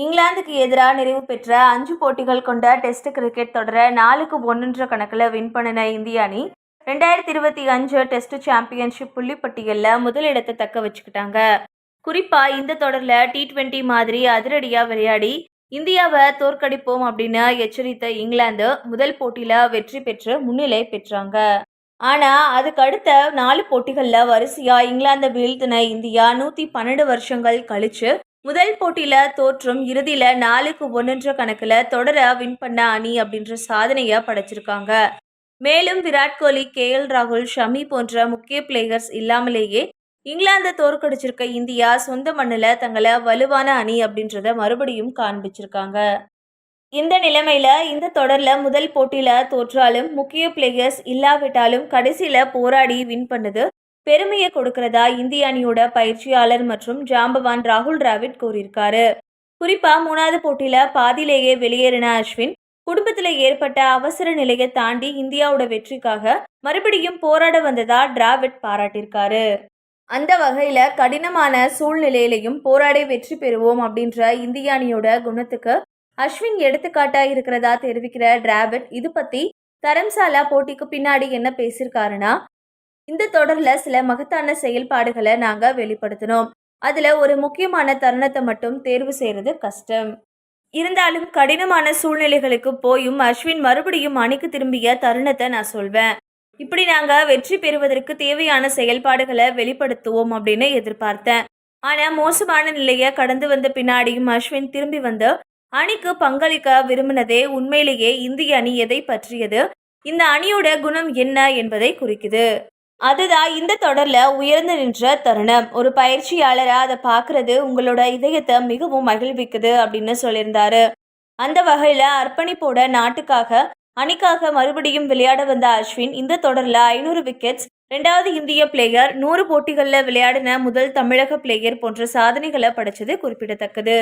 இங்கிலாந்துக்கு எதிராக நிறைவு பெற்ற 5 போட்டிகள் கொண்ட டெஸ்ட் கிரிக்கெட் தொடரை 4-1 கணக்கில் வின் பண்ணின இந்திய அணி 2025 டெஸ்ட் சாம்பியன்ஷிப் புள்ளிப்பட்டியலில் முதலிடத்தை தக்க வச்சுக்கிட்டாங்க. குறிப்பாக இந்த தொடரில் T20 மாதிரி அதிரடியாக விளையாடி இந்தியாவை தோற்கடிப்போம் அப்படின்னு எச்சரித்த இங்கிலாந்து முதல் போட்டியில் வெற்றி பெற்று முன்னிலை பெற்றாங்க. ஆனால் அதுக்கு அடுத்த 4 போட்டிகளில் வரிசையாக இங்கிலாந்தை வீழ்த்தின இந்தியா 112 வருஷங்கள் கழிச்சு முதல் போட்டியில தோற்றும் இறுதியில 4-1 கணக்குல தொடர வின் பண்ண அணி அப்படின்ற சாதனைய படைச்சிருக்காங்க. மேலும் விராட் கோலி, KL ராகுல், ஷமி போன்ற முக்கிய பிளேயர்ஸ் இல்லாமலேயே இங்கிலாந்தை தோற்கடிச்சிருக்க இந்தியா சொந்த மண்ணில் தங்களை வலுவான அணி அப்படின்றத மறுபடியும் காண்பிச்சிருக்காங்க. இந்த நிலைமையில இந்த தொடர்ல முதல் போட்டியில தோற்றாலும் முக்கிய பிளேயர்ஸ் இல்லாவிட்டாலும் கடைசியில போராடி வின் பண்ணது பெருமையை கொடுக்கிறதா இந்திய அணியோட பயிற்சியாளர் மற்றும் ஜாம்பவான் ராகுல் டிராவிட் கூறியிருக்காரு. குறிப்பா 3வது போட்டியில பாதியிலேயே வெளியேறின அஸ்வின் குடும்பத்தில் ஏற்பட்ட அவசர நிலையை தாண்டி இந்தியாவோட வெற்றிக்காக மறுபடியும் போராட வந்ததா டிராவிட் பாராட்டியிருக்காரு. அந்த வகையில கடினமான சூழ்நிலையிலையும் போராடி வெற்றி பெறுவோம் அப்படின்ற இந்திய அணியோட குணத்துக்கு அஸ்வின் எடுத்துக்காட்டா இருக்கிறதா தெரிவிக்கிற டிராவிட் இது பத்தி தரம்சாலா போட்டிக்கு பின்னாடி என்ன பேசியிருக்காருன்னா, இந்த தொடர்ல சில மகத்தான செயல்பாடுகளை நாங்க வெளிப்படுத்தினோம். அதுல ஒரு முக்கியமான தருணத்தை மட்டும் தேர்வு செய்யறது கஷ்டம். இருந்தாலும் கடினமான சூழ்நிலைகளுக்கு போயும் அஸ்வின் மறுபடியும் அணிக்கு திரும்பிய தருணத்தை நான் சொல்வேன். இப்படி நாங்க வெற்றி பெறுவதற்கு தேவையான செயல்பாடுகளை வெளிப்படுத்துவோம் அப்படின்னு எதிர்பார்த்தேன். ஆனா மோசமான நிலையை கடந்து வந்த பின்னாடியும் அஸ்வின் திரும்பி வந்து அணிக்கு பங்களிக்க விரும்பினதே உண்மையிலேயே இந்திய அணி எதை பற்றியது, இந்த அணியோட குணம் என்ன என்பதை குறிக்குது. அதுதான் இந்த தொடர்ல உயர்ந்து நின்ற தருணம். ஒரு பயிற்சியாளரா அதை பார்க்கறது உங்களோட இதயத்தை மிகவும் மகிழ்விக்குது அப்படின்னு சொல்லியிருந்தாரு. அந்த வகையில அர்ப்பணிப்போட நாட்டுக்காக அணிக்காக மறுபடியும் விளையாட வந்த அஸ்வின் இந்த தொடர்ல 500 விக்கெட்ஸ், 2வது இந்திய பிளேயர், 100 போட்டிகளில் விளையாடின முதல் தமிழக பிளேயர் போன்ற சாதனைகளை படைச்சது குறிப்பிடத்தக்கது.